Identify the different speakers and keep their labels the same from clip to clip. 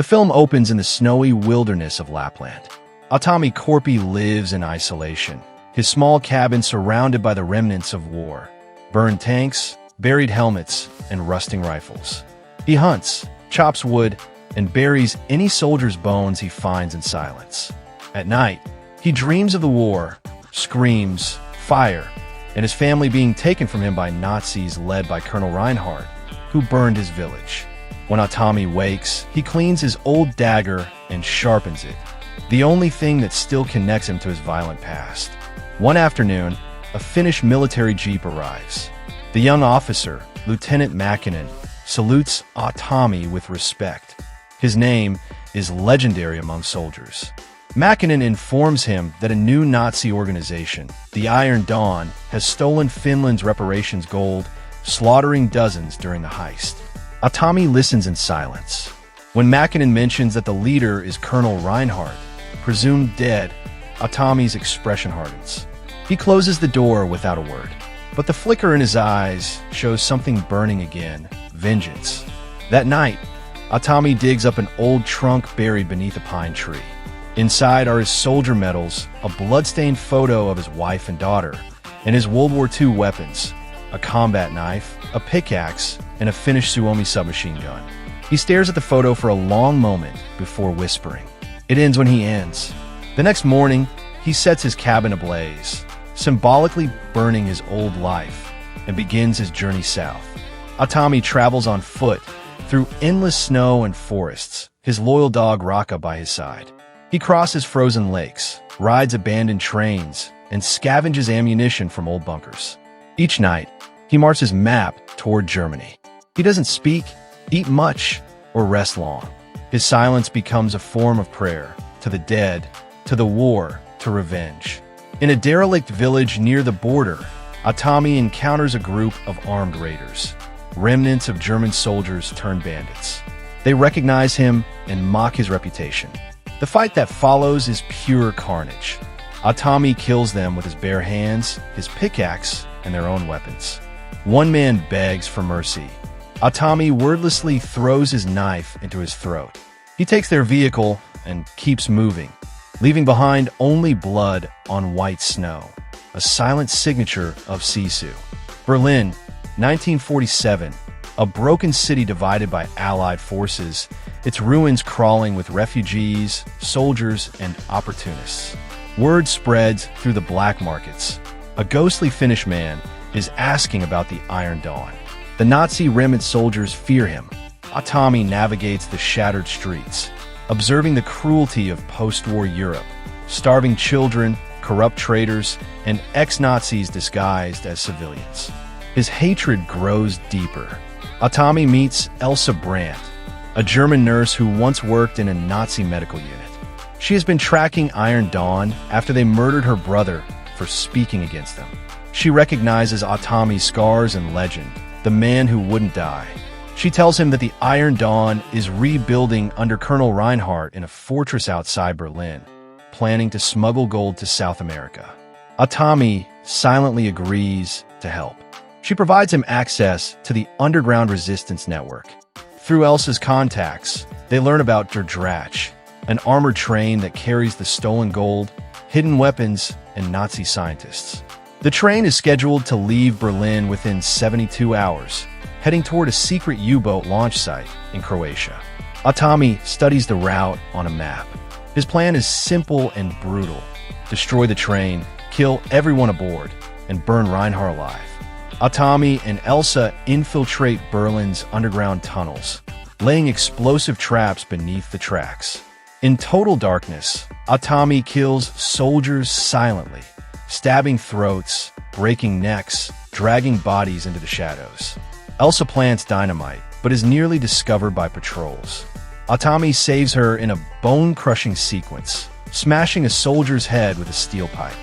Speaker 1: The film opens in the snowy wilderness of Lapland. Aatami Korpi lives in isolation, his small cabin surrounded by the remnants of war, burned tanks, buried helmets, and rusting rifles. He hunts, chops wood, and buries any soldier's bones he finds in silence. At night, he dreams of the war, screams, fire, and his family being taken from him by Nazis led by Colonel Reinhardt, who burned his village. When Aatami wakes, he cleans his old dagger and sharpens it, the only thing that still connects him to his violent past. One afternoon, a Finnish military jeep arrives. The young officer, Lieutenant Mäkinen, salutes Aatami with respect. His name is legendary among soldiers. Mäkinen informs him that a new Nazi organization, the Iron Dawn, has stolen Finland's reparations gold, slaughtering dozens during the heist. Aatami listens in silence. When Mäkinen mentions that the leader is Colonel Reinhardt, presumed dead, Aatami's expression hardens. He closes the door without a word, but the flicker in his eyes shows something burning again: vengeance. That night, Aatami digs up an old trunk buried beneath a pine tree. Inside are his soldier medals, a blood-stained photo of his wife and daughter, and his World War II weapons: a combat knife, a pickaxe, and a Finnish Suomi submachine gun. He stares at the photo for a long moment before whispering. It ends when he ends. The next morning, he sets his cabin ablaze, symbolically burning his old life, and begins his journey south. Aatami travels on foot through endless snow and forests, his loyal dog Raka by his side. He crosses frozen lakes, rides abandoned trains, and scavenges ammunition from old bunkers. Each night, he marks his map toward Germany. He doesn't speak, eat much, or rest long. His silence becomes a form of prayer to the dead, to the war, to revenge. In a derelict village near the border, Aatami encounters a group of armed raiders, remnants of German soldiers turned bandits. They recognize him and mock his reputation. The fight that follows is pure carnage. Aatami kills them with his bare hands, his pickaxe, and their own weapons. One man begs for mercy. Aatami wordlessly throws his knife into his throat. He takes their vehicle and keeps moving, leaving behind only blood on white snow, a silent signature of Sisu. Berlin, 1947, a broken city divided by Allied forces, its ruins crawling with refugees, soldiers, and opportunists. Word spreads through the black markets. A ghostly Finnish man is asking about the Iron Dawn. The Nazi remnant soldiers fear him. Aatami navigates the shattered streets, observing the cruelty of post-war Europe, starving children, corrupt traders, and ex-Nazis disguised as civilians. His hatred grows deeper. Aatami meets Elsa Brandt, a German nurse who once worked in a Nazi medical unit. She has been tracking Iron Dawn after they murdered her brother for speaking against them. She recognizes Aatami's scars and legend, the man who wouldn't die. She tells him that the Iron Dawn is rebuilding under Colonel Reinhardt in a fortress outside Berlin, planning to smuggle gold to South America. Aatami silently agrees to help. She provides him access to the underground resistance network. Through Elsa's contacts, they learn about Der Drache, an armored train that carries the stolen gold, hidden weapons, and Nazi scientists. The train is scheduled to leave Berlin within 72 hours, heading toward a secret U-boat launch site in Croatia. Aatami studies the route on a map. His plan is simple and brutal: destroy the train, kill everyone aboard, and burn Reinhardt alive. Aatami and Elsa infiltrate Berlin's underground tunnels, laying explosive traps beneath the tracks. In total darkness, Aatami kills soldiers silently, stabbing throats, breaking necks, dragging bodies into the shadows. Elsa plants dynamite, but is nearly discovered by patrols. Aatami saves her in a bone-crushing sequence, smashing a soldier's head with a steel pipe.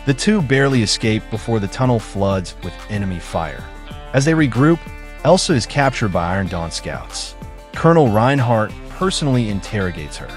Speaker 1: The two barely escape before the tunnel floods with enemy fire. As they regroup, Elsa is captured by Iron Dawn scouts. Colonel Reinhardt personally interrogates her.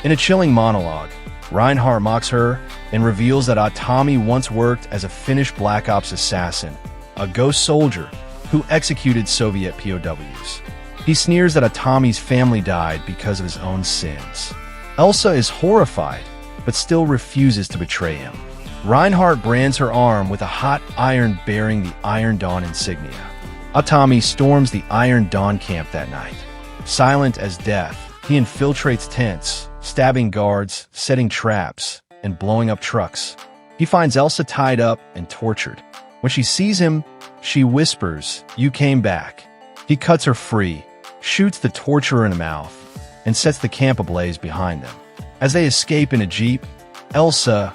Speaker 1: In a chilling monologue, Reinhardt mocks her and reveals that Aatami once worked as a Finnish Black Ops assassin, a ghost soldier who executed Soviet POWs. He sneers that Atami's family died because of his own sins. Elsa is horrified, but still refuses to betray him. Reinhardt brands her arm with a hot iron bearing the Iron Dawn insignia. Aatami storms the Iron Dawn camp that night. Silent as death, he infiltrates tents, stabbing guards, setting traps, and blowing up trucks. He finds Elsa tied up and tortured. When she sees him, she whispers, "You came back." He cuts her free, shoots the torturer in the mouth, and sets the camp ablaze behind them. As they escape in a jeep, Elsa,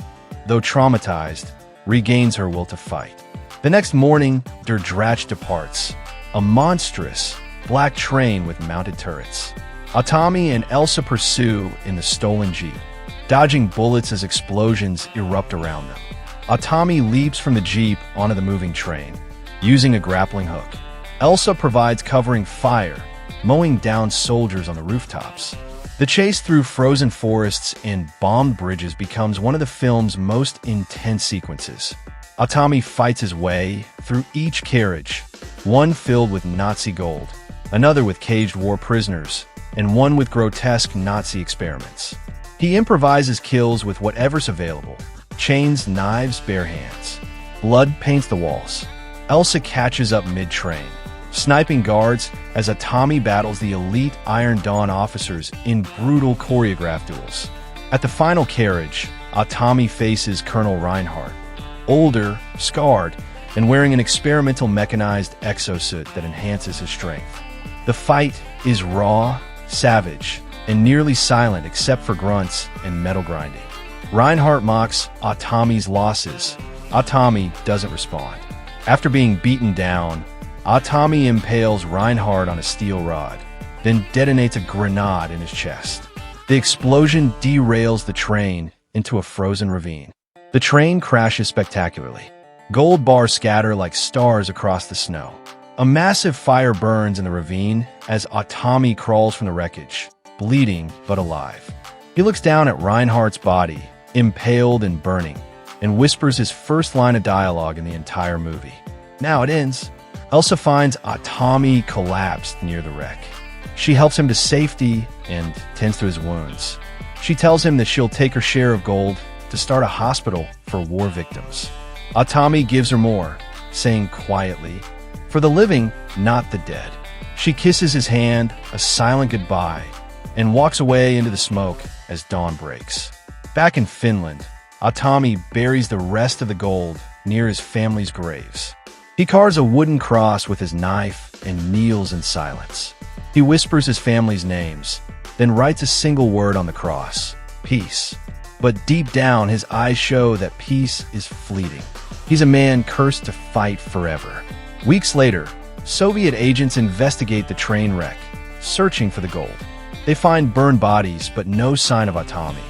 Speaker 1: though traumatized, regains her will to fight. The next morning, Der Drache departs, a monstrous, black train with mounted turrets. Aatami and Elsa pursue in the stolen jeep, dodging bullets as explosions erupt around them. Aatami leaps from the jeep onto the moving train, using a grappling hook. Elsa provides covering fire, mowing down soldiers on the rooftops. The chase through frozen forests and bombed bridges becomes one of the film's most intense sequences. Aatami fights his way through each carriage, one filled with Nazi gold, another with caged war prisoners, and one with grotesque Nazi experiments. He improvises kills with whatever's available: chains, knives, bare hands. Blood paints the walls. Elsa catches up mid-train, sniping guards as Aatami battles the elite Iron Dawn officers in brutal choreographed duels. At the final carriage, Aatami faces Colonel Reinhardt, older, scarred, and wearing an experimental mechanized exosuit that enhances his strength. The fight is raw, savage, and nearly silent except for grunts and metal grinding. Reinhardt mocks Aatami's losses. Aatami doesn't respond. After being beaten down, Aatami impales Reinhardt on a steel rod, then detonates a grenade in his chest. The explosion derails the train into a frozen ravine. The train crashes spectacularly. Gold bars scatter like stars across the snow. A massive fire burns in the ravine as Aatami crawls from the wreckage, bleeding but alive. He looks down at Reinhardt's body, impaled and burning, and whispers his first line of dialogue in the entire movie. Now it ends. Elsa finds Aatami collapsed near the wreck. She helps him to safety and tends to his wounds. She tells him that she'll take her share of gold to start a hospital for war victims. Aatami gives her more, saying quietly, "For the living, not the dead." She kisses his hand, a silent goodbye, and walks away into the smoke as dawn breaks. Back in Finland, Aatami buries the rest of the gold near his family's graves. He carves a wooden cross with his knife and kneels in silence. He whispers his family's names, then writes a single word on the cross: peace. But deep down, his eyes show that peace is fleeting. He's a man cursed to fight forever. Weeks later, Soviet agents investigate the train wreck, searching for the gold. They find burned bodies, but no sign of Aatami.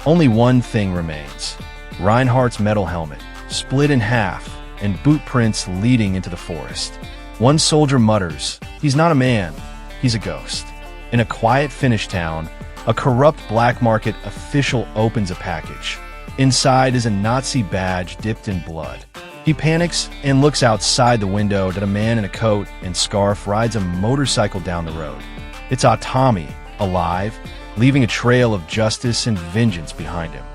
Speaker 1: Only one thing remains: Reinhardt's metal helmet, split in half, and boot prints leading into the forest. One soldier mutters, "He's not a man, he's a ghost." In a quiet Finnish town, a corrupt black market official opens a package. Inside is a Nazi badge dipped in blood. He panics and looks outside the window at a man in a coat and scarf rides a motorcycle down the road. It's Aatami, alive, leaving a trail of justice and vengeance behind him.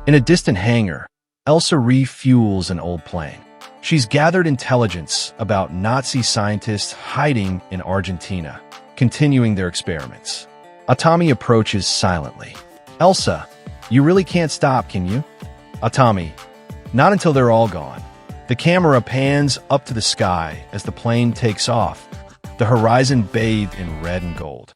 Speaker 1: In a distant hangar, Elsa refuels an old plane. She's gathered intelligence about Nazi scientists hiding in Argentina, continuing their experiments. Aatami approaches silently. "Elsa, you really can't stop, can you?" Aatami, "Not until they're all gone." The camera pans up to the sky as the plane takes off, the horizon bathed in red and gold.